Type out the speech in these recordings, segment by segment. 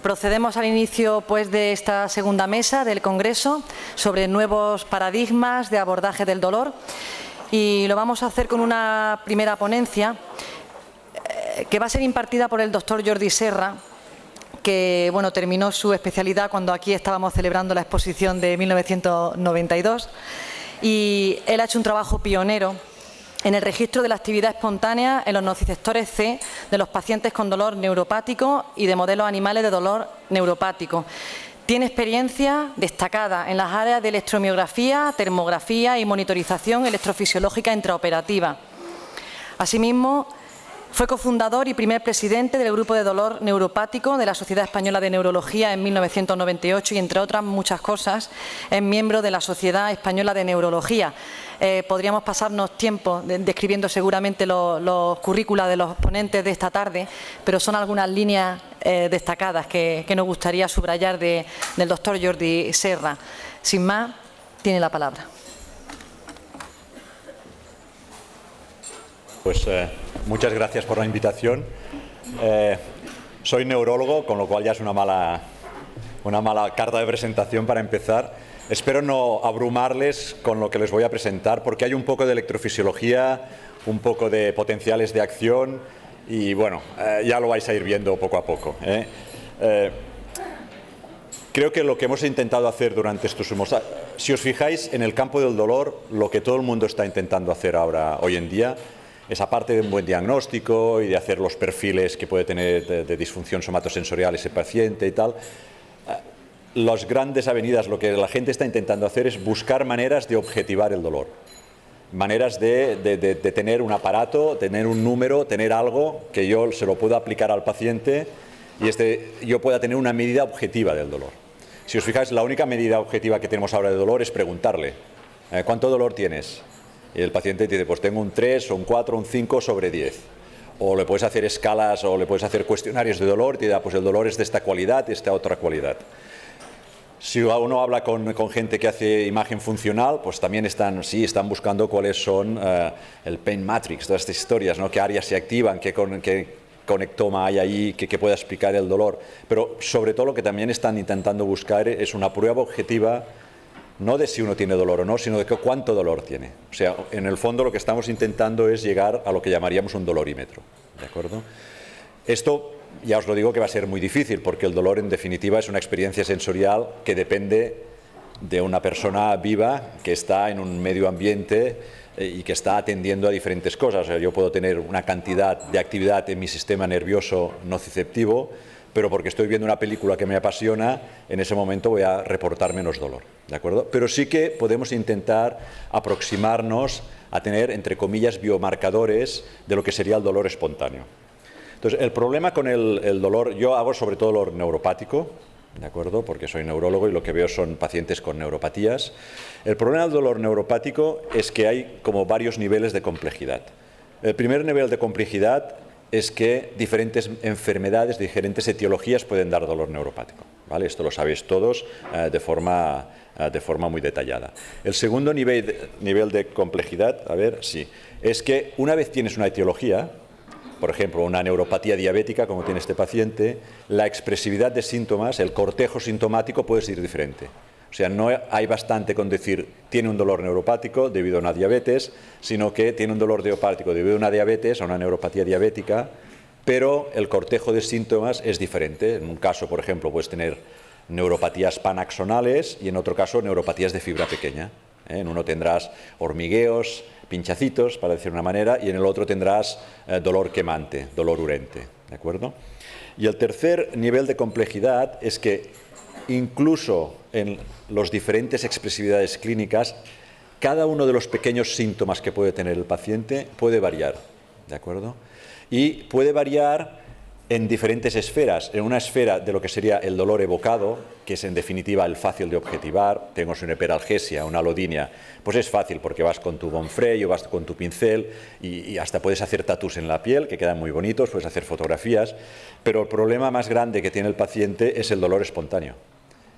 Procedemos al inicio de esta segunda mesa del Congreso sobre nuevos paradigmas de abordaje del dolor, y lo vamos a hacer con una primera ponencia que va a ser impartida por el doctor Jordi Serra, que terminó su especialidad cuando aquí estábamos celebrando la exposición de 1992, y él ha hecho un trabajo pionero en el registro de la actividad espontánea en los nociceptores C de los pacientes con dolor neuropático y de modelos animales de dolor neuropático. Tiene experiencia destacada en las áreas de electromiografía, termografía y monitorización electrofisiológica intraoperativa. Asimismo, fue cofundador y primer presidente del Grupo de Dolor Neuropático de la Sociedad Española de Neurología en 1998 y, entre otras muchas cosas, es miembro de la Sociedad Española de Neurología. Podríamos pasarnos tiempo describiendo seguramente los currícula de los ponentes de esta tarde, pero son algunas líneas destacadas que nos gustaría subrayar del doctor Jordi Serra. Sin más, tiene la palabra. Pues muchas gracias por la invitación. Soy neurólogo, con lo cual ya es una mala carta de presentación para empezar. Espero no abrumarles con lo que les voy a presentar, porque hay un poco de electrofisiología, un poco de potenciales de acción y ya lo vais a ir viendo poco a poco. Creo que lo que hemos intentado hacer durante estos últimos años, si os fijáis en el campo del dolor, lo que todo el mundo está intentando hacer hoy en día, es, aparte de un buen diagnóstico y de hacer los perfiles que puede tener de disfunción somatosensorial ese paciente y tal, las grandes avenidas, lo que la gente está intentando hacer es buscar maneras de objetivar el dolor, maneras de tener un aparato, tener un número, tener algo que yo se lo pueda aplicar al paciente y yo pueda tener una medida objetiva del dolor. Si os fijáis, la única medida objetiva que tenemos ahora de dolor es preguntarle ¿cuánto dolor tienes? Y el paciente dice, pues tengo un 3, un 4, un 5 sobre 10. O le puedes hacer escalas o le puedes hacer cuestionarios de dolor y te dirá, pues el dolor es de esta cualidad, de esta otra cualidad. Si uno habla con gente que hace imagen funcional, pues también están buscando cuáles son el pain matrix, todas estas historias, ¿no? Qué áreas se activan, qué conectoma hay ahí, que pueda explicar el dolor. Pero sobre todo lo que también están intentando buscar es una prueba objetiva, no de si uno tiene dolor o no, sino de cuánto dolor tiene. O sea, en el fondo lo que estamos intentando es llegar a lo que llamaríamos un dolorímetro, ¿de acuerdo? Esto, ya os lo digo, que va a ser muy difícil, porque el dolor en definitiva es una experiencia sensorial que depende de una persona viva que está en un medio ambiente y que está atendiendo a diferentes cosas. O sea, yo puedo tener una cantidad de actividad en mi sistema nervioso nociceptivo, pero porque estoy viendo una película que me apasiona, en ese momento voy a reportar menos dolor, ¿de acuerdo? Pero sí que podemos intentar aproximarnos a tener, entre comillas, biomarcadores de lo que sería el dolor espontáneo. Entonces, el problema con el dolor, yo hago sobre todo dolor neuropático, ¿de acuerdo? Porque soy neurólogo y lo que veo son pacientes con neuropatías. El problema del dolor neuropático es que hay como varios niveles de complejidad. El primer nivel de complejidad es que diferentes enfermedades, diferentes etiologías pueden dar dolor neuropático, ¿vale? Esto lo sabéis todos de forma muy detallada. El segundo nivel de complejidad, es que una vez tienes una etiología, por ejemplo, una neuropatía diabética, como tiene este paciente, la expresividad de síntomas, el cortejo sintomático puede ser diferente. O sea, no hay bastante con decir tiene un dolor neuropático debido a una diabetes, sino que tiene un dolor neuropático debido a una diabetes, a una neuropatía diabética, pero el cortejo de síntomas es diferente. En un caso, por ejemplo, puedes tener neuropatías panaxonales y en otro caso neuropatías de fibra pequeña. En uno tendrás hormigueos, pinchacitos, para decir una manera, y en el otro tendrás dolor quemante, dolor urente, ¿de acuerdo? Y el tercer nivel de complejidad es que incluso en las diferentes expresividades clínicas, cada uno de los pequeños síntomas que puede tener el paciente puede variar, ¿de acuerdo? Y puede variar en diferentes esferas. En una esfera de lo que sería el dolor evocado, que es en definitiva el fácil de objetivar, tengo una hiperalgesia, una alodinia, pues es fácil porque vas con tu Bonfrey o vas con tu pincel y hasta puedes hacer tatús en la piel, que quedan muy bonitos, puedes hacer fotografías, pero el problema más grande que tiene el paciente es el dolor espontáneo.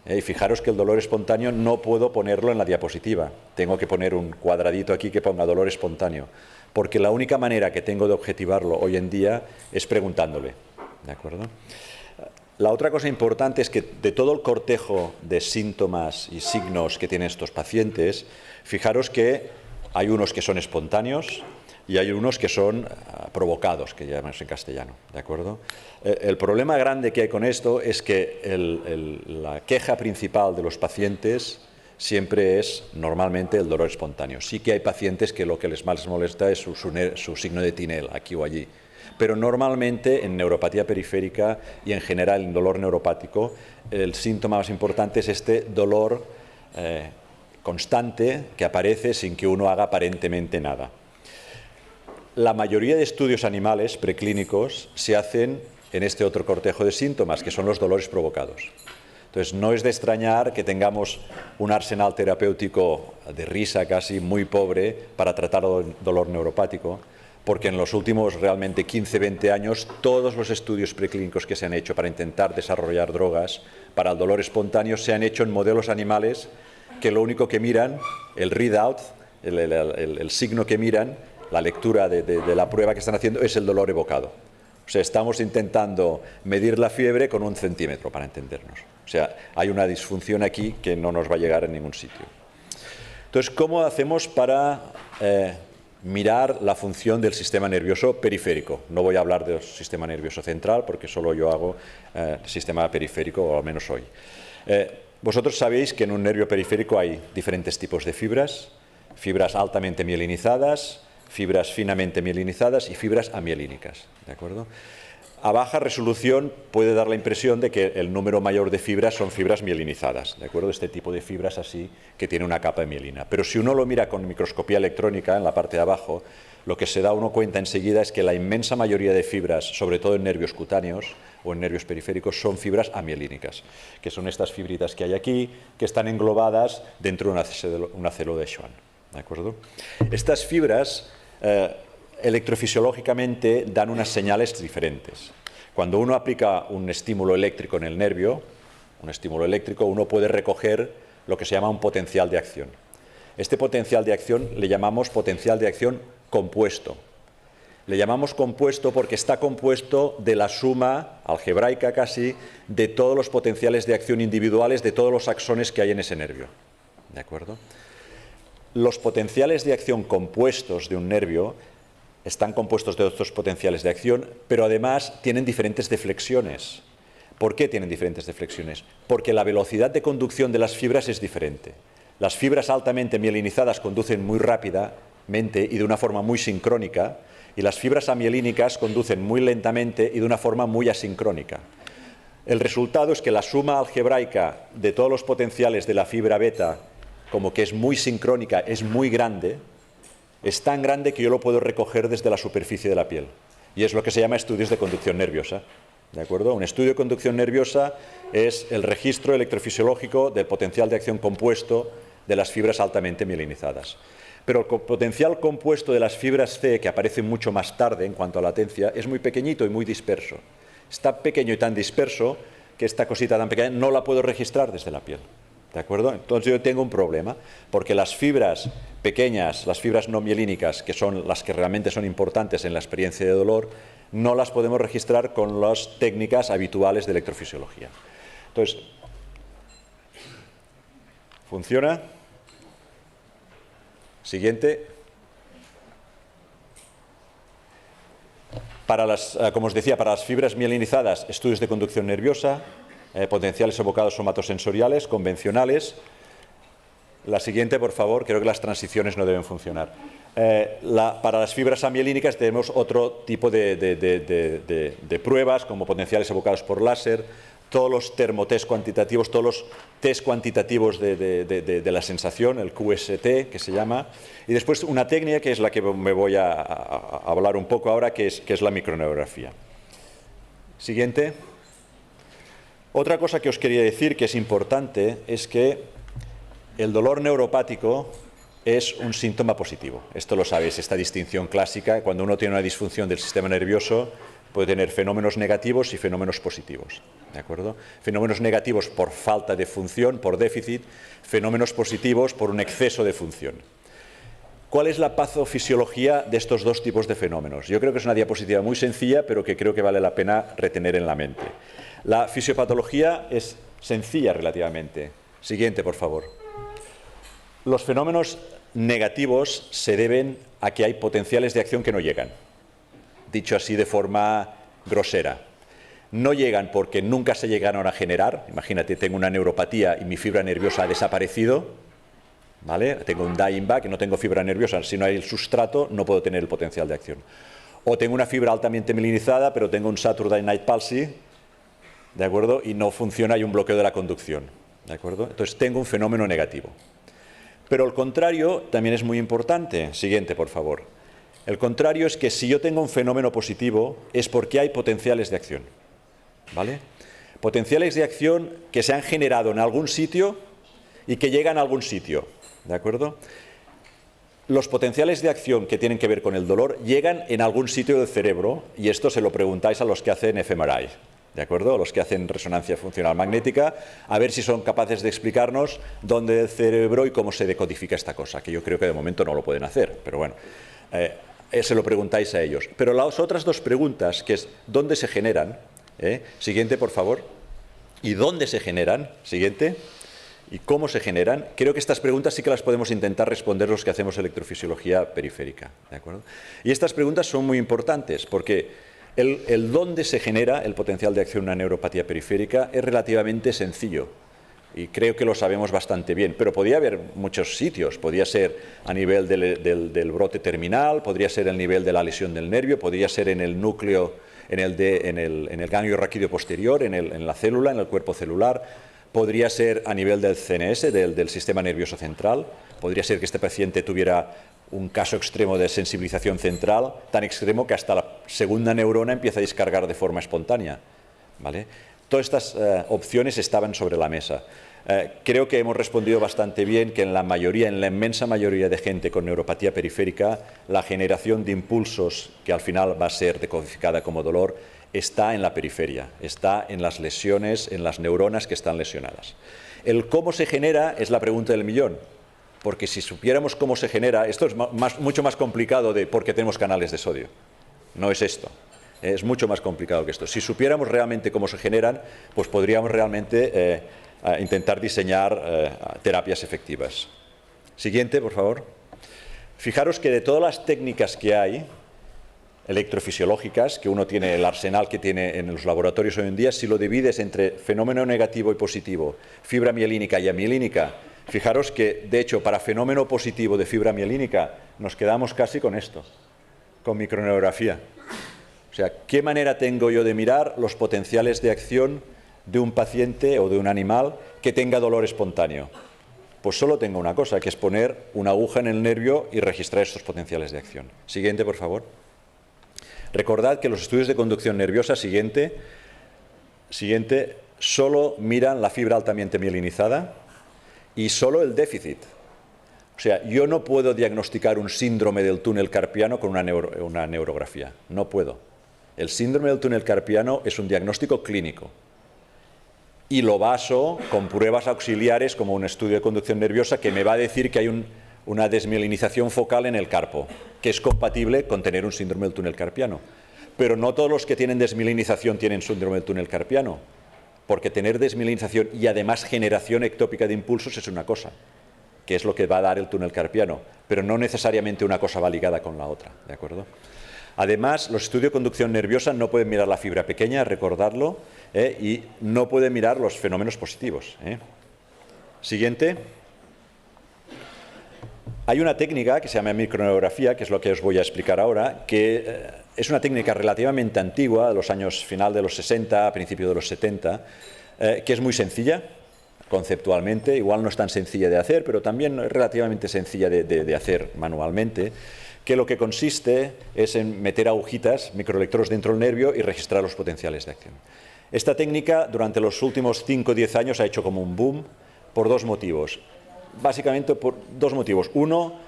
Y fijaros que el dolor espontáneo no puedo ponerlo en la diapositiva, tengo que poner un cuadradito aquí que ponga dolor espontáneo, porque la única manera que tengo de objetivarlo hoy en día es preguntándole, ¿de acuerdo? La otra cosa importante es que de todo el cortejo de síntomas y signos que tienen estos pacientes, fijaros que hay unos que son espontáneos y hay unos que son provocados, que llamamos en castellano, ¿de acuerdo? El problema grande que hay con esto es que la queja principal de los pacientes siempre es normalmente el dolor espontáneo. Sí que hay pacientes que lo que más les molesta es su signo de Tinel, aquí o allí. Pero normalmente en neuropatía periférica y en general en dolor neuropático, el síntoma más importante es este dolor constante que aparece sin que uno haga aparentemente nada. La mayoría de estudios animales preclínicos se hacen en este otro cortejo de síntomas, que son los dolores provocados. Entonces, no es de extrañar que tengamos un arsenal terapéutico de risa casi muy pobre para tratar dolor neuropático, porque en los últimos realmente 15-20 años todos los estudios preclínicos que se han hecho para intentar desarrollar drogas para el dolor espontáneo se han hecho en modelos animales que lo único que miran, el readout, el signo que miran, la lectura de la prueba que están haciendo es el dolor evocado. O sea, estamos intentando medir la fiebre con 1 centímetro, para entendernos. O sea, hay una disfunción aquí que no nos va a llegar a ningún sitio. Entonces, ¿cómo hacemos para mirar la función del sistema nervioso periférico? No voy a hablar del sistema nervioso central porque solo yo hago sistema periférico, o al menos hoy. Vosotros sabéis que en un nervio periférico hay diferentes tipos de fibras altamente mielinizadas, fibras finamente mielinizadas y fibras amielínicas, ¿de acuerdo? A baja resolución puede dar la impresión de que el número mayor de fibras son fibras mielinizadas, ¿de acuerdo? Este tipo de fibras así que tiene una capa de mielina. Pero si uno lo mira con microscopía electrónica en la parte de abajo, lo que se da uno cuenta enseguida es que la inmensa mayoría de fibras, sobre todo en nervios cutáneos o en nervios periféricos, son fibras amielínicas, que son estas fibritas que hay aquí, que están englobadas dentro de una célula de Schwann, ¿de acuerdo? Estas fibras electrofisiológicamente dan unas señales diferentes. Cuando uno aplica un estímulo eléctrico en el nervio, uno puede recoger lo que se llama un potencial de acción. Este potencial de acción le llamamos potencial de acción compuesto. Le llamamos compuesto porque está compuesto de la suma algebraica casi de todos los potenciales de acción individuales de todos los axones que hay en ese nervio. ¿De acuerdo? Los potenciales de acción compuestos de un nervio están compuestos de otros potenciales de acción, pero además tienen diferentes deflexiones. ¿Por qué tienen diferentes deflexiones? Porque la velocidad de conducción de las fibras es diferente. Las fibras altamente mielinizadas conducen muy rápidamente y de una forma muy sincrónica, y las fibras amielínicas conducen muy lentamente y de una forma muy asincrónica. El resultado es que la suma algebraica de todos los potenciales de la fibra beta, como que es muy sincrónica, es muy grande, es tan grande que yo lo puedo recoger desde la superficie de la piel. Y es lo que se llama estudios de conducción nerviosa. ¿De acuerdo? Un estudio de conducción nerviosa es el registro electrofisiológico del potencial de acción compuesto de las fibras altamente mielinizadas. Pero el potencial compuesto de las fibras C, que aparece mucho más tarde en cuanto a latencia, es muy pequeñito y muy disperso. Está pequeño y tan disperso que esta cosita tan pequeña no la puedo registrar desde la piel. ¿De acuerdo? Entonces yo tengo un problema, porque las fibras pequeñas, las fibras no mielínicas, que son las que realmente son importantes en la experiencia de dolor, no las podemos registrar con las técnicas habituales de electrofisiología. Entonces, ¿funciona? Siguiente. Como os decía, para las fibras mielinizadas, estudios de conducción nerviosa, potenciales evocados somatosensoriales, convencionales. La siguiente, por favor, creo que las transiciones no deben funcionar. Para las fibras amielínicas tenemos otro tipo de pruebas, como potenciales evocados por láser, todos los termotest cuantitativos, todos los test cuantitativos de la sensación, el QST, que se llama, y después una técnica que es la que me voy a hablar un poco ahora, que es la microneurografía. Siguiente. Otra cosa que os quería decir que es importante es que el dolor neuropático es un síntoma positivo. Esto lo sabéis, esta distinción clásica. Cuando uno tiene una disfunción del sistema nervioso, puede tener fenómenos negativos y fenómenos positivos. ¿De acuerdo? Fenómenos negativos por falta de función, por déficit, fenómenos positivos por un exceso de función. ¿Cuál es la patofisiología de estos dos tipos de fenómenos? Yo creo que es una diapositiva muy sencilla, pero que creo que vale la pena retener en la mente. La fisiopatología es sencilla relativamente. Siguiente, por favor. Los fenómenos negativos se deben a que hay potenciales de acción que no llegan. Dicho así de forma grosera. No llegan porque nunca se llegaron a generar. Imagínate, tengo una neuropatía y mi fibra nerviosa ha desaparecido, ¿vale? Tengo un dying back, no tengo fibra nerviosa. Si no hay el sustrato, no puedo tener el potencial de acción. O tengo una fibra altamente mielinizada, pero tengo un Saturday Night Palsy, ¿de acuerdo? Y no funciona, hay un bloqueo de la conducción, ¿de acuerdo? Entonces tengo un fenómeno negativo. Pero el contrario también es muy importante. Siguiente, por favor. El contrario es que si yo tengo un fenómeno positivo es porque hay potenciales de acción, ¿vale? Potenciales de acción que se han generado en algún sitio y que llegan a algún sitio, ¿de acuerdo? Los potenciales de acción que tienen que ver con el dolor llegan en algún sitio del cerebro, y esto se lo preguntáis a los que hacen fMRI, ¿de acuerdo? Los que hacen resonancia funcional magnética, a ver si son capaces de explicarnos dónde el cerebro y cómo se decodifica esta cosa, que yo creo que de momento no lo pueden hacer, pero bueno, se lo preguntáis a ellos. Pero las otras dos preguntas, que es ¿dónde se generan? Siguiente, por favor. ¿Y dónde se generan? Siguiente. ¿Y cómo se generan? Creo que estas preguntas sí que las podemos intentar responder los que hacemos electrofisiología periférica, ¿de acuerdo? Y estas preguntas son muy importantes porque el dónde se genera el potencial de acción en una neuropatía periférica es relativamente sencillo y creo que lo sabemos bastante bien, pero podría haber muchos sitios. Podría ser a nivel del brote terminal, podría ser el nivel de la lesión del nervio, podría ser en el núcleo, en el ganglio raquídeo posterior, en la célula, en el cuerpo celular. Podría ser a nivel del CNS, del sistema nervioso central. Podría ser que este paciente tuviera un caso extremo de sensibilización central, tan extremo que hasta la segunda neurona empieza a descargar de forma espontánea, ¿vale? Todas estas opciones estaban sobre la mesa. Creo que hemos respondido bastante bien que en la inmensa mayoría de gente con neuropatía periférica, la generación de impulsos, que al final va a ser decodificada como dolor, está en la periferia, está en las lesiones, en las neuronas que están lesionadas. El cómo se genera es la pregunta del millón, porque si supiéramos cómo se genera, esto es mucho más complicado de por qué tenemos canales de sodio. No es esto, es mucho más complicado que esto. Si supiéramos realmente cómo se generan, pues podríamos realmente intentar diseñar terapias efectivas. Siguiente, por favor. Fijaros que de todas las técnicas que hay, electrofisiológicas, que uno tiene, el arsenal que tiene en los laboratorios hoy en día, si lo divides entre fenómeno negativo y positivo, fibra mielínica y amielínica, fijaros que, de hecho, para fenómeno positivo de fibra mielínica, nos quedamos casi con esto, con microneurografía. O sea, ¿qué manera tengo yo de mirar los potenciales de acción de un paciente o de un animal que tenga dolor espontáneo? Pues solo tengo una cosa, que es poner una aguja en el nervio y registrar estos potenciales de acción. Siguiente, por favor. Recordad que los estudios de conducción nerviosa, siguiente, solo miran la fibra altamente mielinizada y solo el déficit. O sea, yo no puedo diagnosticar un síndrome del túnel carpiano con una neurografía. No puedo. El síndrome del túnel carpiano es un diagnóstico clínico. Y lo baso con pruebas auxiliares como un estudio de conducción nerviosa que me va a decir que hay una desmielinización focal en el carpo, que es compatible con tener un síndrome del túnel carpiano. Pero no todos los que tienen desmielinización tienen síndrome del túnel carpiano, porque tener desmielinización y además generación ectópica de impulsos es una cosa, que es lo que va a dar el túnel carpiano, pero no necesariamente una cosa va ligada con la otra, ¿de acuerdo? Además, los estudios de conducción nerviosa no pueden mirar la fibra pequeña, recordarlo, y no pueden mirar los fenómenos positivos. Siguiente. Hay una técnica que se llama microneurografía, que es lo que os voy a explicar ahora, que es una técnica relativamente antigua, de los años final de los 60, principio de los 70, que es muy sencilla conceptualmente, igual no es tan sencilla de hacer, pero también es relativamente sencilla de hacer manualmente, que lo que consiste es en meter agujitas, microelectrodos dentro del nervio y registrar los potenciales de acción. Esta técnica durante los últimos 5 o 10 años ha hecho como un boom por dos motivos. Básicamente por dos motivos. Uno,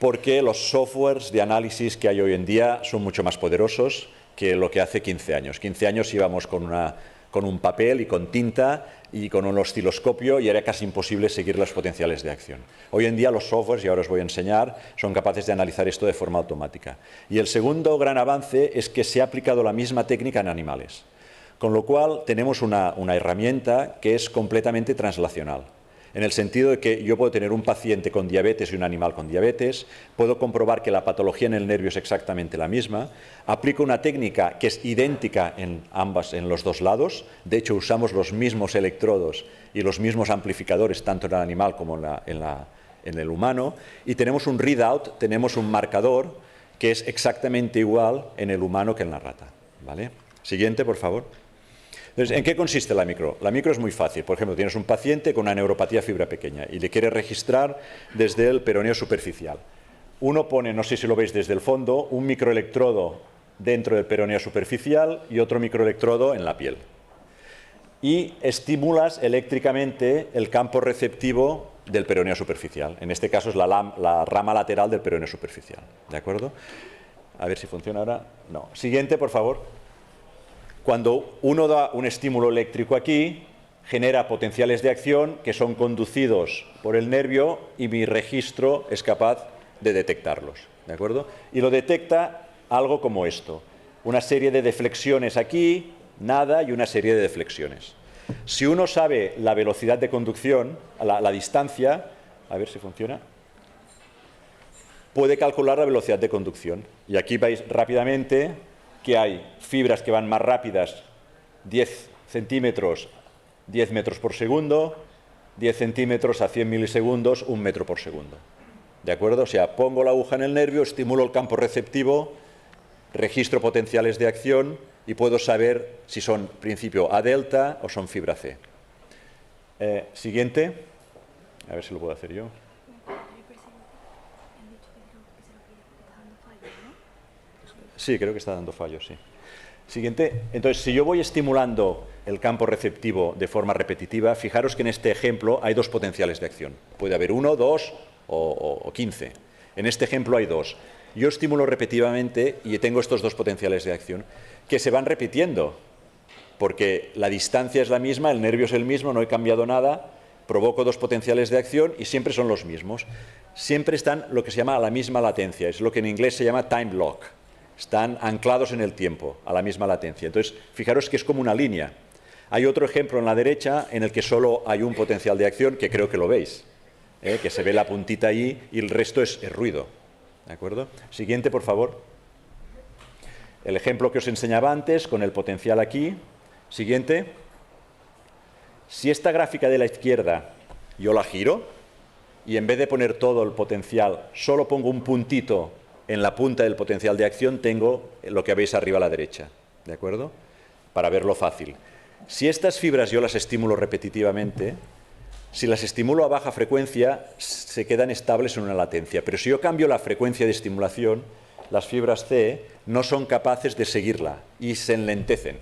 porque los softwares de análisis que hay hoy en día son mucho más poderosos que lo que hace 15 años. 15 años íbamos con un papel y con tinta y con un osciloscopio y era casi imposible seguir los potenciales de acción. Hoy en día los softwares, y ahora os voy a enseñar, son capaces de analizar esto de forma automática. Y el segundo gran avance es que se ha aplicado la misma técnica en animales. Con lo cual tenemos una herramienta que es completamente translacional, en el sentido de que yo puedo tener un paciente con diabetes y un animal con diabetes, puedo comprobar que la patología en el nervio es exactamente la misma, aplico una técnica que es idéntica en los dos lados, de hecho usamos los mismos electrodos y los mismos amplificadores tanto en el animal como en el humano, y tenemos un readout, tenemos un marcador que es exactamente igual en el humano que en la rata, ¿vale? Siguiente, por favor. Entonces, ¿en qué consiste la micro? La micro es muy fácil. Por ejemplo, tienes un paciente con una neuropatía fibra pequeña y le quieres registrar desde el peroneo superficial. Uno pone, no sé si lo veis desde el fondo, un microelectrodo dentro del peroneo superficial y otro microelectrodo en la piel. Y estimulas eléctricamente el campo receptivo del peroneo superficial. En este caso es la rama lateral del peroneo superficial. ¿De acuerdo? A ver si funciona ahora. No. Siguiente, por favor. Cuando uno da un estímulo eléctrico aquí, genera potenciales de acción que son conducidos por el nervio y mi registro es capaz de detectarlos, ¿de acuerdo? Y lo detecta algo como esto, una serie de deflexiones aquí, nada y una serie de deflexiones. Si uno sabe la velocidad de conducción, la distancia, a ver si funciona, puede calcular la velocidad de conducción. Y aquí vais rápidamente que hay fibras que van más rápidas, 10 centímetros, 10 metros por segundo, 10 centímetros a 100 milisegundos, 1 metro por segundo. ¿De acuerdo? O sea, pongo la aguja en el nervio, estimulo el campo receptivo, registro potenciales de acción y puedo saber si son principio A delta o son fibra C. Siguiente. A ver si lo puedo hacer yo. Sí, creo que está dando fallos, sí. Siguiente. Entonces, si yo voy estimulando el campo receptivo de forma repetitiva, fijaros que en este ejemplo hay dos potenciales de acción. Puede haber 1, 2 o 15. En este ejemplo hay 2. Yo estimulo repetitivamente y tengo estos dos potenciales de acción que se van repitiendo, porque la distancia es la misma, el nervio es el mismo, no he cambiado nada, provoco dos potenciales de acción y siempre son los mismos. Siempre están lo que se llama a la misma latencia, es lo que en inglés se llama time lock. Están anclados en el tiempo, a la misma latencia. Entonces, fijaros que es como una línea. Hay otro ejemplo en la derecha en el que solo hay un potencial de acción, que creo que lo veis, que se ve la puntita ahí y el resto es ruido. ¿De acuerdo? Siguiente, por favor. El ejemplo que os enseñaba antes, con el potencial aquí. Siguiente. Si esta gráfica de la izquierda yo la giro y en vez de poner todo el potencial, solo pongo un puntito en la punta del potencial de acción, tengo lo que veis arriba a la derecha, ¿de acuerdo? Para verlo fácil. Si estas fibras yo las estimulo repetitivamente, si las estimulo a baja frecuencia, se quedan estables en una latencia. Pero si yo cambio la frecuencia de estimulación, las fibras C no son capaces de seguirla y se enlentecen.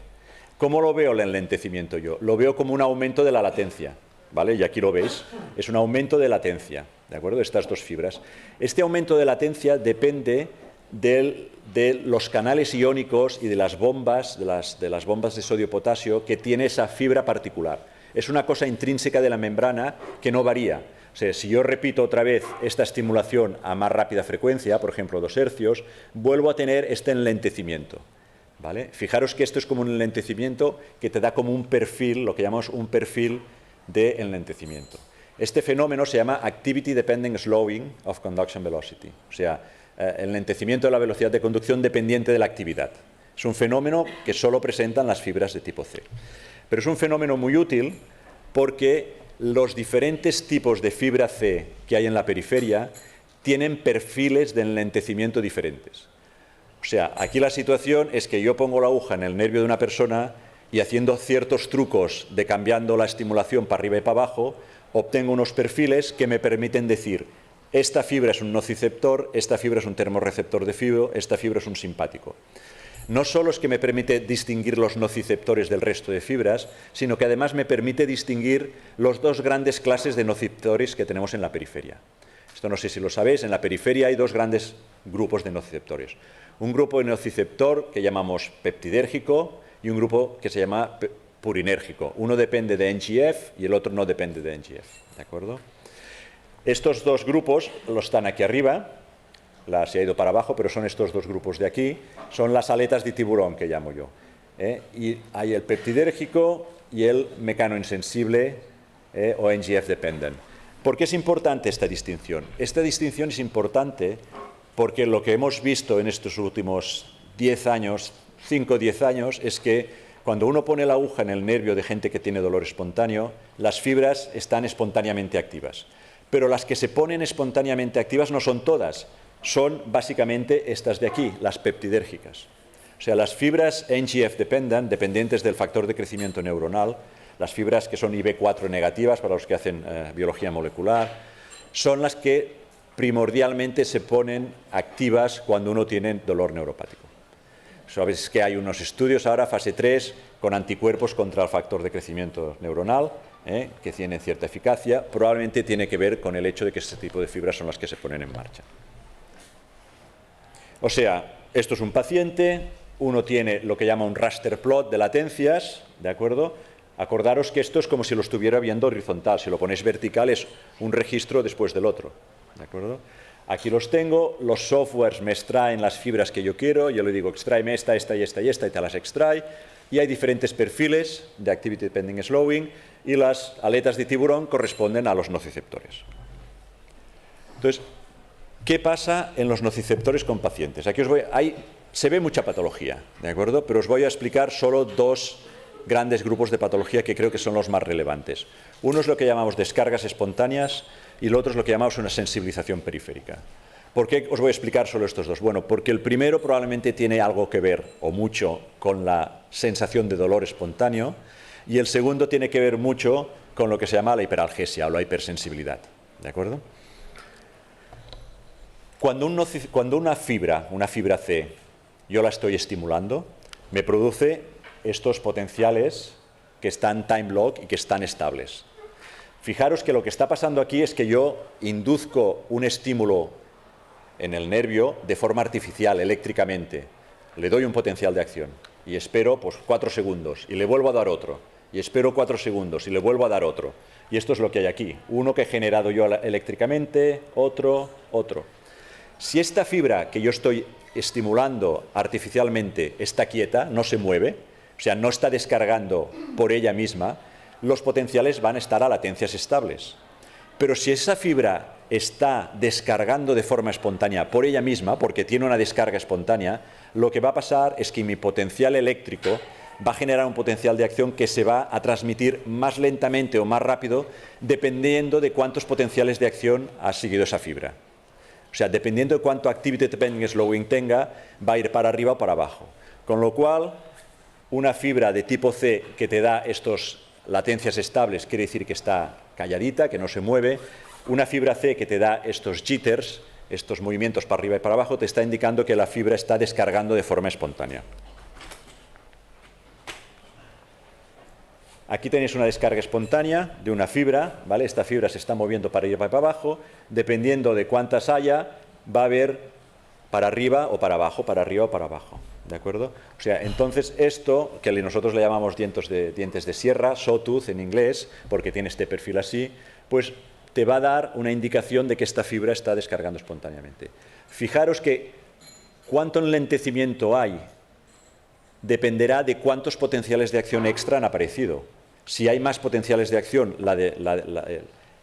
¿Cómo lo veo el enlentecimiento yo? Lo veo como un aumento de la latencia, ¿vale? Y aquí lo veis, es un aumento de latencia, ¿de acuerdo? De estas dos fibras. Este aumento de latencia depende de los canales iónicos y de las bombas, de las bombas de sodio-potasio que tiene esa fibra particular. Es una cosa intrínseca de la membrana que no varía. O sea, si yo repito otra vez esta estimulación a más rápida frecuencia, por ejemplo 2 hercios, vuelvo a tener este enlentecimiento, ¿vale? Fijaros que esto es como un enlentecimiento que te da como un perfil, lo que llamamos un perfil de enlentecimiento. Este fenómeno se llama Activity Dependent Slowing of Conduction Velocity, o sea, el enlentecimiento de la velocidad de conducción dependiente de la actividad. Es un fenómeno que solo presentan las fibras de tipo C. Pero es un fenómeno muy útil porque los diferentes tipos de fibra C que hay en la periferia tienen perfiles de enlentecimiento diferentes. O sea, aquí la situación es que yo pongo la aguja en el nervio de una persona y haciendo ciertos trucos de cambiando la estimulación para arriba y para abajo, obtengo unos perfiles que me permiten decir esta fibra es un nociceptor, esta fibra es un termorreceptor de fibro, esta fibra es un simpático. No solo es que me permite distinguir los nociceptores del resto de fibras, sino que además me permite distinguir los dos grandes clases de nociceptores que tenemos en la periferia. Esto no sé si lo sabéis, en la periferia hay dos grandes grupos de nociceptores. Un grupo de nociceptor que llamamos peptidérgico y un grupo que se llama purinérgico. Uno depende de NGF y el otro no depende de NGF. ¿De acuerdo? Estos dos grupos los están aquí arriba. Se ha ido para abajo, pero son estos dos grupos de aquí, son las aletas de tiburón que llamo yo. y hay el peptidérgico y el mecanoinsensible o NGF dependent. ¿Por qué es importante esta distinción? Esta distinción es importante porque lo que hemos visto en estos últimos 10 años, 5 o 10 años, es que cuando uno pone la aguja en el nervio de gente que tiene dolor espontáneo, las fibras están espontáneamente activas. Pero las que se ponen espontáneamente activas no son todas, son básicamente estas de aquí, las peptidérgicas. O sea, las fibras NGF dependent, dependientes del factor de crecimiento neuronal, las fibras que son IB4 negativas para los que hacen biología molecular, son las que primordialmente se ponen activas cuando uno tiene dolor neuropático. Sabes que hay unos estudios ahora, fase 3, con anticuerpos contra el factor de crecimiento neuronal, que tienen cierta eficacia. Probablemente tiene que ver con el hecho de que este tipo de fibras son las que se ponen en marcha. O sea, esto es un paciente, uno tiene lo que llama un raster plot de latencias, ¿de acuerdo? Acordaros que esto es como si lo estuviera viendo horizontal, si lo ponéis vertical es un registro después del otro, ¿de acuerdo? Aquí los tengo, los softwares me extraen las fibras que yo quiero, yo le digo extráeme esta, esta y esta y esta y te las extrae, y hay diferentes perfiles de Activity Dependent Slowing y las aletas de tiburón corresponden a los nociceptores. Entonces, ¿qué pasa en los nociceptores con pacientes? Aquí se ve mucha patología, ¿de acuerdo? Pero os voy a explicar solo dos grandes grupos de patología que creo que son los más relevantes. Uno es lo que llamamos descargas espontáneas y el otro es lo que llamamos una sensibilización periférica. ¿Por qué os voy a explicar solo estos dos? Bueno, porque el primero probablemente tiene algo que ver, o mucho, con la sensación de dolor espontáneo, y el segundo tiene que ver mucho con lo que se llama la hiperalgesia o la hipersensibilidad. ¿De acuerdo? Cuando una fibra C, yo la estoy estimulando, me produce estos potenciales que están time lock y que están estables. Fijaros que lo que está pasando aquí es que yo induzco un estímulo en el nervio de forma artificial, eléctricamente. Le doy un potencial de acción y espero 4 segundos y le vuelvo a dar otro. Y espero 4 segundos y le vuelvo a dar otro. Y esto es lo que hay aquí. Uno que he generado yo eléctricamente, otro. Si esta fibra que yo estoy estimulando artificialmente está quieta, no se mueve, o sea, no está descargando por ella misma, los potenciales van a estar a latencias estables. Pero si esa fibra está descargando de forma espontánea por ella misma, porque tiene una descarga espontánea, lo que va a pasar es que mi potencial eléctrico va a generar un potencial de acción que se va a transmitir más lentamente o más rápido, dependiendo de cuántos potenciales de acción ha seguido esa fibra. O sea, dependiendo de cuánto Activity Dependent Slowing tenga, va a ir para arriba o para abajo. Con lo cual, una fibra de tipo C que te da estas latencias estables quiere decir que está calladita, que no se mueve. Una fibra C que te da estos jitters, estos movimientos para arriba y para abajo, te está indicando que la fibra está descargando de forma espontánea. Aquí tenéis una descarga espontánea de una fibra, ¿vale? Esta fibra se está moviendo para arriba y para abajo. Dependiendo de cuántas haya, va a haber para arriba o para abajo, para arriba o para abajo. ¿De acuerdo? O sea, entonces esto, que nosotros le llamamos dientes de sierra, sawtooth en inglés, porque tiene este perfil así, pues te va a dar una indicación de que esta fibra está descargando espontáneamente. Fijaros que cuánto enlentecimiento hay dependerá de cuántos potenciales de acción extra han aparecido. Si hay más potenciales de acción,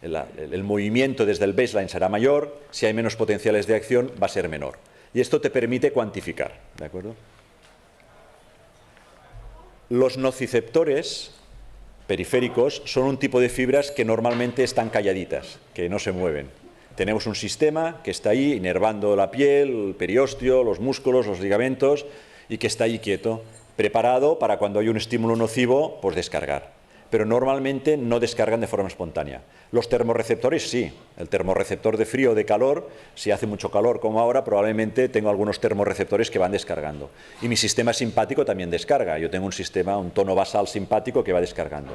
el movimiento desde el baseline será mayor, si hay menos potenciales de acción va a ser menor. Y esto te permite cuantificar, ¿de acuerdo? Los nociceptores periféricos son un tipo de fibras que normalmente están calladitas, que no se mueven. Tenemos un sistema que está ahí inervando la piel, el periósteo, los músculos, los ligamentos, y que está ahí quieto, preparado para cuando hay un estímulo nocivo, pues descargar. Pero normalmente no descargan de forma espontánea. Los termorreceptores sí. El termorreceptor de frío o de calor, si hace mucho calor como ahora, probablemente tengo algunos termorreceptores que van descargando. Y mi sistema simpático también descarga. Yo tengo un sistema, un tono basal simpático que va descargando.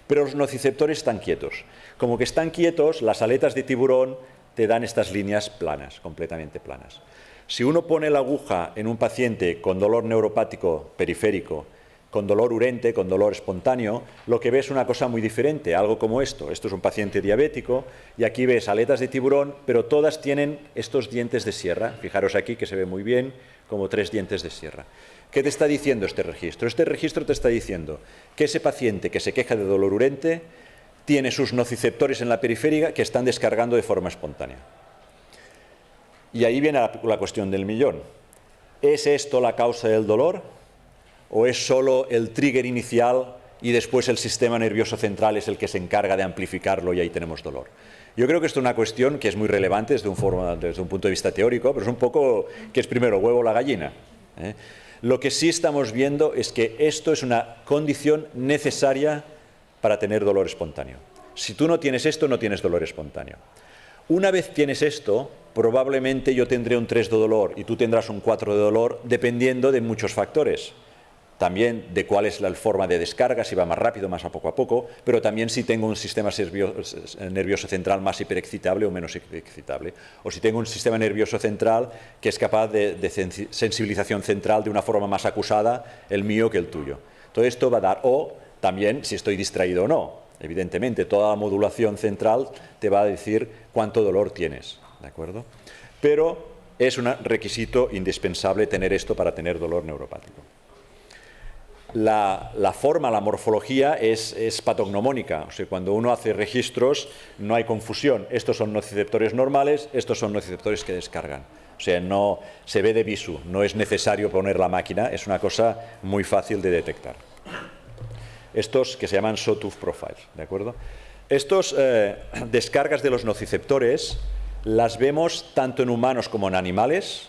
Pero los nociceptores están quietos. Como que están quietos, las aletas de tiburón te dan estas líneas planas, completamente planas. Si uno pone la aguja en un paciente con dolor neuropático periférico, con dolor urente, con dolor espontáneo, lo que ves es una cosa muy diferente, algo como esto. Esto es un paciente diabético y aquí ves aletas de tiburón, pero todas tienen estos dientes de sierra. Fijaros aquí que se ve muy bien, como 3 dientes de sierra. ¿Qué te está diciendo este registro? Este registro te está diciendo que ese paciente que se queja de dolor urente tiene sus nociceptores en la periférica que están descargando de forma espontánea. Y ahí viene la cuestión del millón. ¿Es esto la causa del dolor? ¿O es solo el trigger inicial y después el sistema nervioso central es el que se encarga de amplificarlo y ahí tenemos dolor? Yo creo que esto es una cuestión que es muy relevante desde un punto de vista teórico, pero es un poco que es primero huevo o la gallina, ¿eh? Lo que sí estamos viendo es que esto es una condición necesaria para tener dolor espontáneo. Si tú no tienes esto, no tienes dolor espontáneo. Una vez tienes esto, probablemente yo tendré un 3 de dolor y tú tendrás un 4 de dolor, dependiendo de muchos factores. También de cuál es la forma de descarga, si va más rápido, más a poco, pero también si tengo un sistema nervioso central más hiperexcitable o menos excitable, o si tengo un sistema nervioso central que es capaz de sensibilización central de una forma más acusada, el mío que el tuyo. Todo esto va a dar, o también si estoy distraído o no. Evidentemente, toda la modulación central te va a decir cuánto dolor tienes, ¿de acuerdo? Pero es un requisito indispensable tener esto para tener dolor neuropático. La forma, la morfología es patognomónica, o sea, cuando uno hace registros no hay confusión. Estos son nociceptores normales, estos son nociceptores que descargan. O sea, no se ve de visu, no es necesario poner la máquina, es una cosa muy fácil de detectar. Estos que se llaman sawtooth profiles, ¿de acuerdo? Estos descargas de los nociceptores las vemos tanto en humanos como en animales,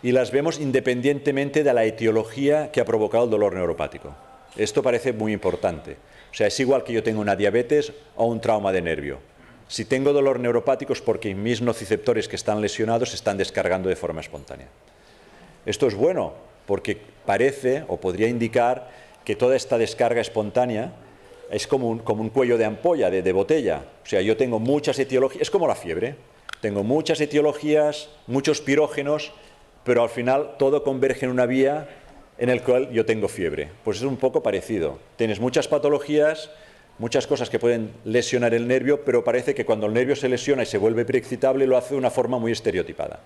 y las vemos independientemente de la etiología que ha provocado el dolor neuropático. Esto parece muy importante. O sea, es igual que yo tenga una diabetes o un trauma de nervio. Si tengo dolor neuropático es porque mis nociceptores que están lesionados se están descargando de forma espontánea. Esto es bueno porque parece o podría indicar que toda esta descarga espontánea es como un cuello de ampolla, de botella. O sea, yo tengo muchas etiologías, es como la fiebre. Tengo muchas etiologías, muchos pirógenos, pero al final todo converge en una vía en la cual yo tengo fiebre. Pues es un poco parecido. Tienes muchas patologías, muchas cosas que pueden lesionar el nervio, pero parece que cuando el nervio se lesiona y se vuelve preexcitable, lo hace de una forma muy estereotipada.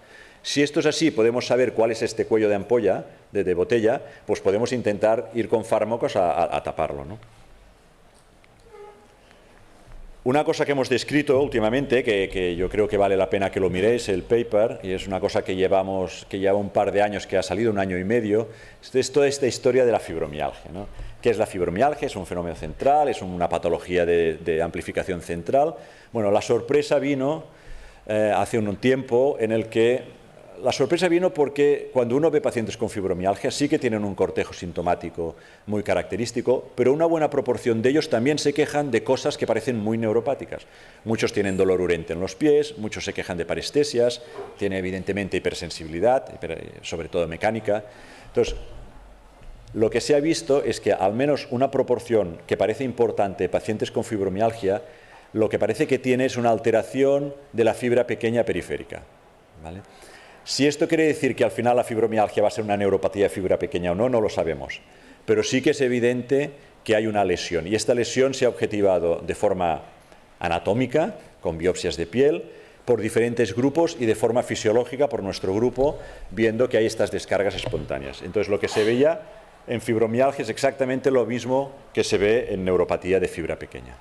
Si esto es así, podemos saber cuál es este cuello de ampolla, de botella, pues podemos intentar ir con fármacos a taparlo, ¿no? Una cosa que hemos descrito últimamente, que yo creo que vale la pena que lo miréis, el paper, y es una cosa que lleva un par de años que ha salido, 1 año y medio, es toda esta historia de la fibromialgia, ¿no? ¿Qué es la fibromialgia? Es un fenómeno central, es una patología de amplificación central. Bueno, la sorpresa vino hace un tiempo en el que la sorpresa vino porque cuando uno ve pacientes con fibromialgia sí que tienen un cortejo sintomático muy característico, pero una buena proporción de ellos también se quejan de cosas que parecen muy neuropáticas. Muchos tienen dolor urente en los pies, muchos se quejan de parestesias, tienen evidentemente hipersensibilidad, sobre todo mecánica. Entonces, lo que se ha visto es que al menos una proporción que parece importante de pacientes con fibromialgia, lo que parece que tiene es una alteración de la fibra pequeña periférica, ¿vale? Si esto quiere decir que al final la fibromialgia va a ser una neuropatía de fibra pequeña o no, no lo sabemos. Pero sí que es evidente que hay una lesión. Y esta lesión se ha objetivado de forma anatómica, con biopsias de piel, por diferentes grupos y de forma fisiológica por nuestro grupo, viendo que hay estas descargas espontáneas. Entonces, lo que se veía en fibromialgia es exactamente lo mismo que se ve en neuropatía de fibra pequeña.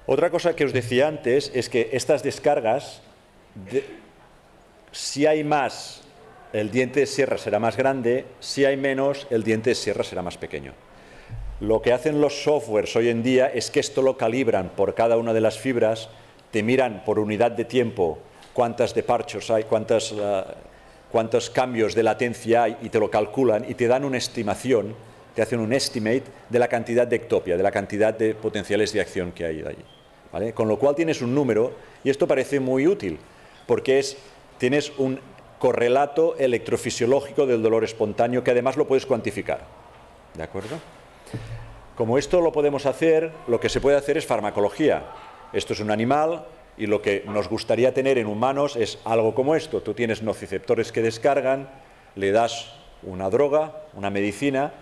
Otra cosa que os decía antes es que estas descargas, si hay más, el diente de sierra será más grande, si hay menos, el diente de sierra será más pequeño. Lo que hacen los softwares hoy en día es que esto lo calibran por cada una de las fibras, te miran por unidad de tiempo cuántas departures hay, cuántos cambios de latencia hay y te lo calculan y te dan una estimación, te hacen un estimate de la cantidad de ectopia, de la cantidad de potenciales de acción que hay de allí, ¿vale? Con lo cual tienes un número y esto parece muy útil porque tienes un correlato electrofisiológico del dolor espontáneo que además lo puedes cuantificar, ¿de acuerdo? Como esto lo podemos hacer, lo que se puede hacer es farmacología. Esto es un animal y lo que nos gustaría tener en humanos es algo como esto. Tú tienes nociceptores que descargan, le das una droga, una medicina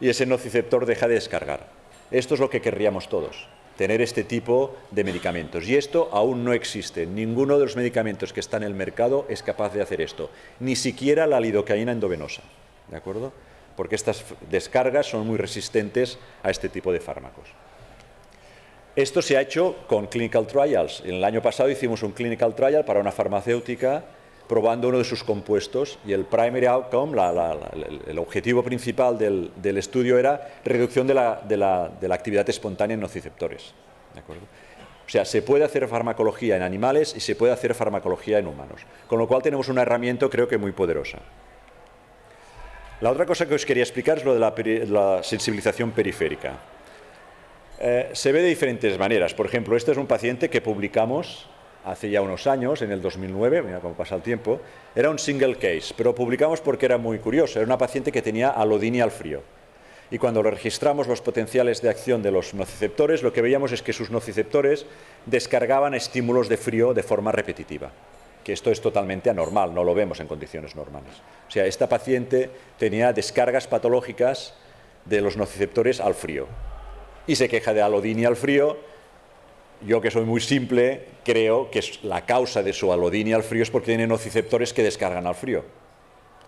y ese nociceptor deja de descargar. Esto es lo que querríamos todos. tener este tipo de medicamentos. Y esto aún no existe. Ninguno de los medicamentos que están en el mercado es capaz de hacer esto. Ni siquiera la lidocaína endovenosa. ¿De acuerdo? Porque estas descargas son muy resistentes a este tipo de fármacos. Esto se ha hecho con clinical trials. En el año pasado hicimos un clinical trial para una farmacéutica probando uno de sus compuestos y el primary outcome, el objetivo principal del estudio era reducción de la actividad espontánea en nociceptores. ¿De acuerdo? O sea, se puede hacer farmacología en animales y se puede hacer farmacología en humanos. Con lo cual tenemos una herramienta, creo que muy poderosa. La otra cosa que os quería explicar es lo de la sensibilización periférica. Se ve de diferentes maneras. Por ejemplo, este es un paciente que publicamos hace ya unos años, en el 2009, mira cómo pasa el tiempo. Era un single case, pero publicamos porque era muy curioso. Era una paciente que tenía alodinia al frío. Y cuando registramos los potenciales de acción de los nociceptores, lo que veíamos es que sus nociceptores descargaban estímulos de frío de forma repetitiva. Que esto es totalmente anormal, no lo vemos en condiciones normales. O sea, esta paciente tenía descargas patológicas de los nociceptores al frío. Y se queja de alodinia al frío. Yo, que soy muy simple, creo que la causa de su alodinia al frío es porque tiene nociceptores que descargan al frío.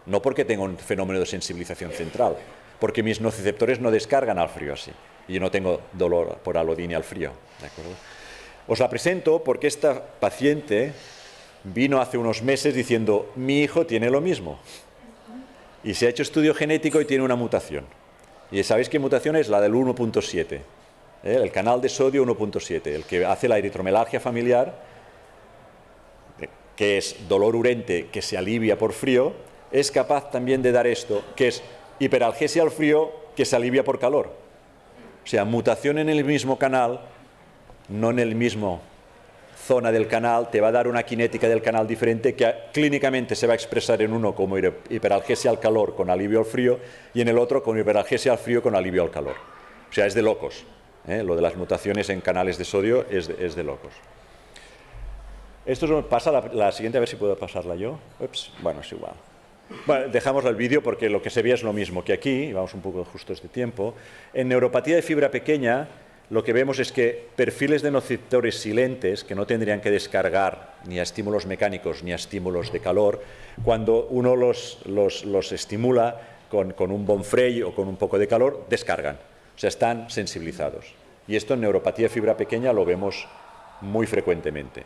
No porque tenga un fenómeno de sensibilización central, porque mis nociceptores no descargan al frío así. Y yo no tengo dolor por alodinia al frío. ¿De acuerdo? Os la presento porque esta paciente vino hace unos meses diciendo: mi hijo tiene lo mismo. Y se ha hecho estudio genético y tiene una mutación. Y ¿sabéis qué mutación es? La del 1.7. El canal de sodio 1.7, el que hace la eritromelalgia familiar, que es dolor urente que se alivia por frío, es capaz también de dar esto, que es hiperalgesia al frío que se alivia por calor. O sea, mutación en el mismo canal, no en el mismo zona del canal, te va a dar una cinética del canal diferente que clínicamente se va a expresar en uno como hiperalgesia al calor con alivio al frío y en el otro con hiperalgesia al frío con alivio al calor. O sea, es de locos. Lo de las mutaciones en canales de sodio es de locos. Esto pasa la siguiente, a ver si puedo pasarla yo. Ups, bueno, es igual. Bueno, dejamos el vídeo porque lo que se ve es lo mismo que aquí, y vamos un poco justo este tiempo. En neuropatía de fibra pequeña, lo que vemos es que perfiles de nociceptores silentes, que no tendrían que descargar ni a estímulos mecánicos ni a estímulos de calor, cuando uno los estimula con un Bonfrey o con un poco de calor, descargan. O sea, están sensibilizados. Y esto en neuropatía de fibra pequeña lo vemos muy frecuentemente.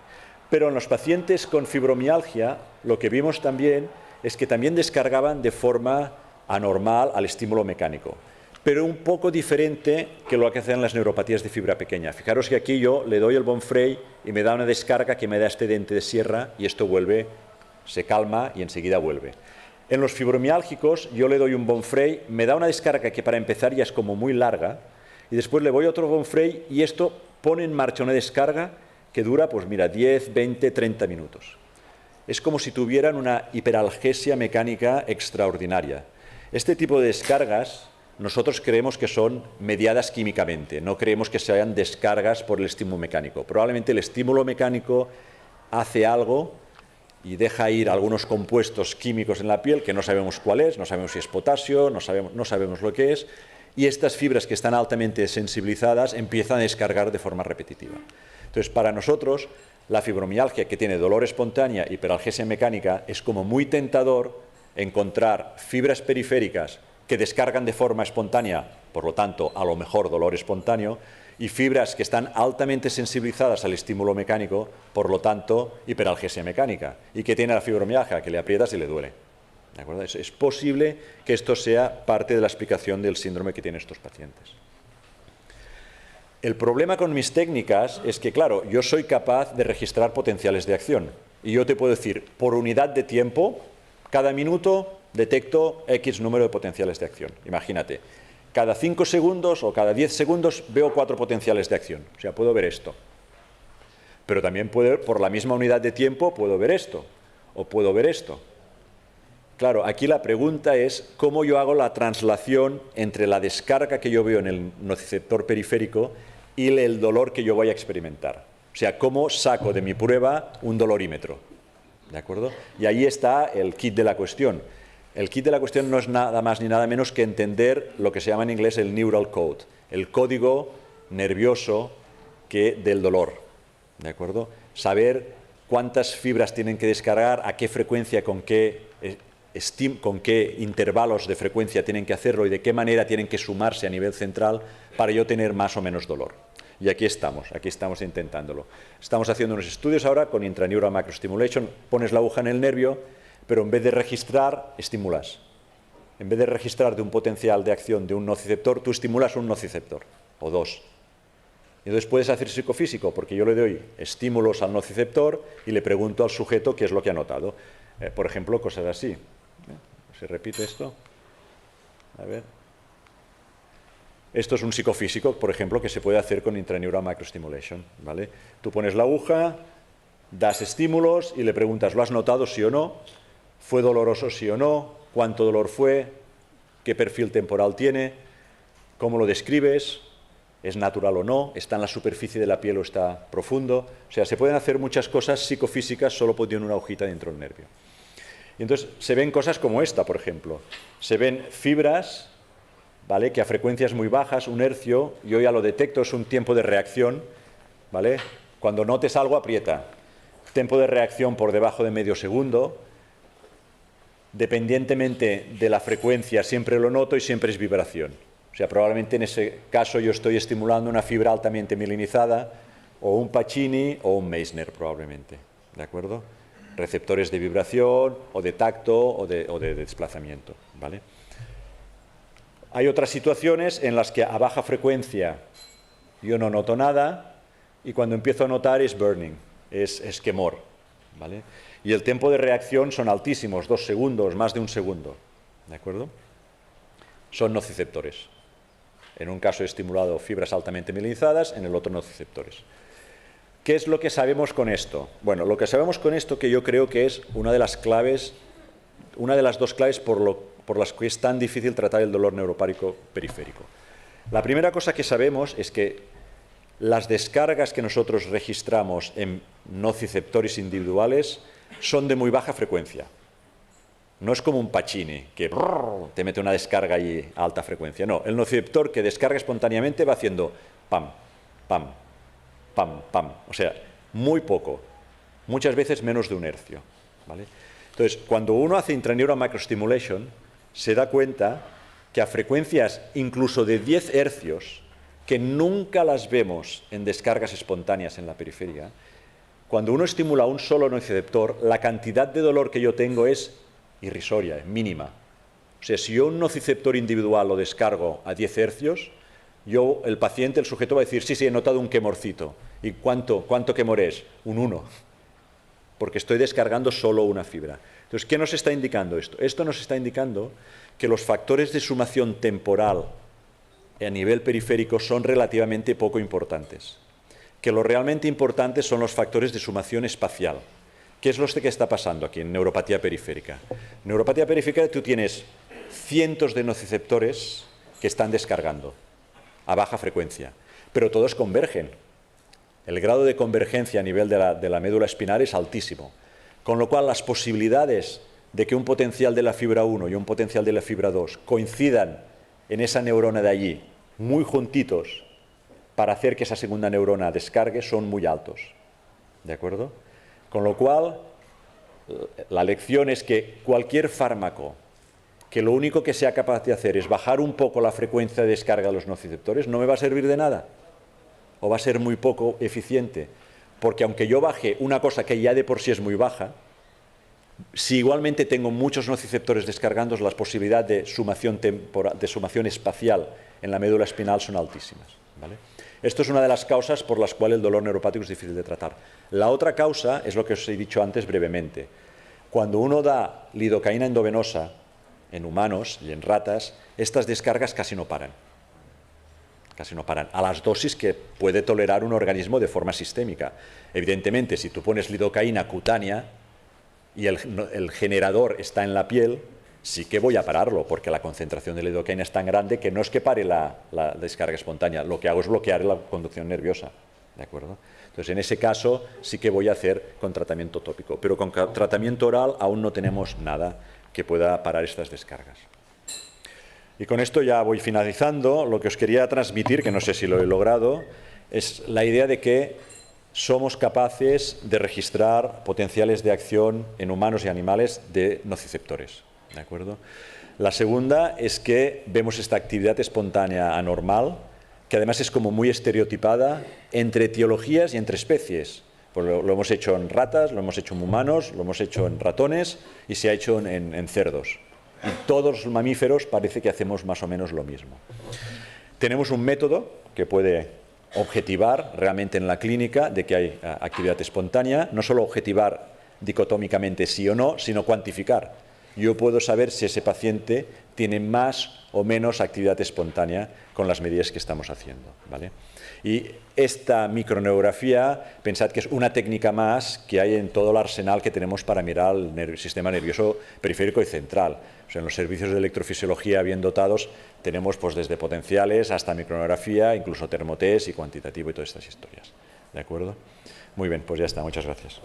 Pero en los pacientes con fibromialgia, lo que vimos también es que también descargaban de forma anormal al estímulo mecánico, pero un poco diferente que lo que hacen las neuropatías de fibra pequeña. Fijaros que aquí yo le doy el Bonfrey y me da una descarga que me da este dente de sierra y esto vuelve, se calma y enseguida vuelve. En los fibromiálgicos yo le doy un Bonfrey, me da una descarga que para empezar ya es como muy larga y después le voy otro Bonfrey y esto pone en marcha una descarga que dura, pues mira, 10, 20, 30 minutos. Es como si tuvieran una hiperalgesia mecánica extraordinaria. Este tipo de descargas nosotros creemos que son mediadas químicamente, no creemos que sean descargas por el estímulo mecánico. Probablemente el estímulo mecánico hace algo y deja ir algunos compuestos químicos en la piel que no sabemos cuál es, no sabemos si es potasio, no sabemos lo que es, y estas fibras que están altamente sensibilizadas empiezan a descargar de forma repetitiva. Entonces, para nosotros, la fibromialgia que tiene dolor espontánea, hiperalgesia mecánica, es como muy tentador encontrar fibras periféricas que descargan de forma espontánea, por lo tanto, a lo mejor dolor espontáneo, y fibras que están altamente sensibilizadas al estímulo mecánico, por lo tanto, hiperalgesia mecánica, y que tiene la fibromialgia, que le aprietas y le duele. ¿De acuerdo? Es posible que esto sea parte de la explicación del síndrome que tienen estos pacientes. El problema con mis técnicas es que, claro, yo soy capaz de registrar potenciales de acción, y yo te puedo decir, por unidad de tiempo, cada minuto detecto X número de potenciales de acción. Imagínate, cada 5 segundos o cada 10 segundos veo 4 potenciales de acción. O sea, puedo ver esto. Pero también por la misma unidad de tiempo puedo ver esto o puedo ver esto. Claro, aquí la pregunta es cómo yo hago la translación entre la descarga que yo veo en el nociceptor periférico y el dolor que yo voy a experimentar. O sea, cómo saco de mi prueba un dolorímetro. ¿De acuerdo? Y ahí está el kit de la cuestión. El kit de la cuestión no es nada más ni nada menos que entender lo que se llama en inglés el neural code, el código nervioso que del dolor, ¿de acuerdo? Saber cuántas fibras tienen que descargar, a qué frecuencia, con qué intervalos de frecuencia tienen que hacerlo y de qué manera tienen que sumarse a nivel central para yo tener más o menos dolor. Y aquí estamos intentándolo. Estamos haciendo unos estudios ahora con intraneural microstimulation, pones la aguja en el nervio, pero en vez de registrar, estimulas. En vez de registrar de un potencial de acción de un nociceptor, tú estimulas un nociceptor, o dos. Y entonces puedes hacer psicofísico, porque yo le doy estímulos al nociceptor y le pregunto al sujeto qué es lo que ha notado. Por ejemplo, cosas así. ¿Se repite esto? A ver. Esto es un psicofísico, por ejemplo, que se puede hacer con intraneural microstimulation, ¿vale? Tú pones la aguja, das estímulos y le preguntas, ¿lo has notado sí o no? ¿Fue doloroso sí o no? ¿Cuánto dolor fue? ¿Qué perfil temporal tiene? ¿Cómo lo describes? ¿Es natural o no? ¿Está en la superficie de la piel o está profundo? O sea, se pueden hacer muchas cosas psicofísicas solo poniendo una agujita dentro del nervio. Y entonces se ven cosas como esta, por ejemplo. Se ven fibras, ¿vale?, que a frecuencias muy bajas, un hercio, yo ya lo detecto, es un tiempo de reacción, ¿vale? Cuando notes algo, aprieta. Tiempo de reacción por debajo de medio segundo. Dependientemente de la frecuencia, siempre lo noto y siempre es vibración. O sea, probablemente en ese caso yo estoy estimulando una fibra altamente mielinizada, o un Pacini o un Meissner, probablemente. ¿De acuerdo? Receptores de vibración, o de tacto, o de desplazamiento, ¿vale? Hay otras situaciones en las que a baja frecuencia yo no noto nada, y cuando empiezo a notar es burning, es quemor, ¿vale? Y el tiempo de reacción son altísimos, 2 segundos, más de 1 segundo, ¿de acuerdo? Son nociceptores. En un caso he estimulado fibras altamente mielinizadas, en el otro nociceptores. ¿Qué es lo que sabemos con esto? Bueno, lo que sabemos con esto, que yo creo que es una de las claves, una de las dos claves por las que es tan difícil tratar el dolor neuropático periférico. La primera cosa que sabemos es que las descargas que nosotros registramos en nociceptores individuales son de muy baja frecuencia. No es como un Pacini, que te mete una descarga ahí a alta frecuencia. No, el nociceptor que descarga espontáneamente va haciendo pam, pam, pam, pam. O sea, muy poco. Muchas veces menos de 1 hercio, ¿vale? Entonces, cuando uno hace intraneural microstimulation, se da cuenta que a frecuencias incluso de 10 hercios, que nunca las vemos en descargas espontáneas en la periferia, cuando uno estimula un solo nociceptor, la cantidad de dolor que yo tengo es irrisoria, es mínima. O sea, si yo un nociceptor individual lo descargo a 10 hercios, el paciente, el sujeto va a decir, sí, he notado un quemorcito. ¿Y cuánto quemor es? Un 1. Porque estoy descargando solo una fibra. Entonces, ¿qué nos está indicando esto? Esto nos está indicando que los factores de sumación temporal a nivel periférico son relativamente poco importantes. Que lo realmente importante son los factores de sumación espacial. ¿Qué es lo que está pasando aquí en neuropatía periférica? En neuropatía periférica tú tienes cientos de nociceptores que están descargando a baja frecuencia, pero todos convergen. El grado de convergencia a nivel de la médula espinal es altísimo, con lo cual las posibilidades de que un potencial de la fibra 1 y un potencial de la fibra 2 coincidan en esa neurona de allí, muy juntitos, para hacer que esa segunda neurona descargue, son muy altos. ¿De acuerdo? Con lo cual, la lección es que cualquier fármaco que lo único que sea capaz de hacer es bajar un poco la frecuencia de descarga de los nociceptores, no me va a servir de nada. O va a ser muy poco eficiente. Porque aunque yo baje una cosa que ya de por sí es muy baja, si igualmente tengo muchos nociceptores descargando, las posibilidades de sumación espacial en la médula espinal son altísimas, ¿vale? Esto es una de las causas por las cuales el dolor neuropático es difícil de tratar. La otra causa es lo que os he dicho antes brevemente. Cuando uno da lidocaína endovenosa en humanos y en ratas, estas descargas casi no paran. Casi no paran, a las dosis que puede tolerar un organismo de forma sistémica. Evidentemente, si tú pones lidocaína cutánea y el generador está en la piel, sí que voy a pararlo, porque la concentración de lidocaína es tan grande que no es que pare la descarga espontánea, lo que hago es bloquear la conducción nerviosa, ¿de acuerdo? Entonces, en ese caso, sí que voy a hacer con tratamiento tópico, pero con tratamiento oral aún no tenemos nada que pueda parar estas descargas. Y con esto ya voy finalizando. Lo que os quería transmitir, que no sé si lo he logrado, es la idea de que somos capaces de registrar potenciales de acción en humanos y animales de nociceptores, ¿de acuerdo? La segunda es que vemos esta actividad espontánea anormal, que además es como muy estereotipada entre etiologías y entre especies. Pues lo hemos hecho en ratas, lo hemos hecho en humanos, lo hemos hecho en ratones y se ha hecho en cerdos. Y todos los mamíferos parece que hacemos más o menos lo mismo. Tenemos un método que puede objetivar realmente en la clínica de que hay actividad espontánea, no solo objetivar dicotómicamente sí o no, sino cuantificar. Yo puedo saber si ese paciente tiene más o menos actividad espontánea con las medidas que estamos haciendo, ¿vale? Y esta microneurografía, pensad que es una técnica más que hay en todo el arsenal que tenemos para mirar el sistema nervioso periférico y central. O sea, en los servicios de electrofisiología bien dotados tenemos pues, desde potenciales hasta microneurografía, incluso termotest y cuantitativo y todas estas historias. ¿De acuerdo? Muy bien, pues ya está. Muchas gracias.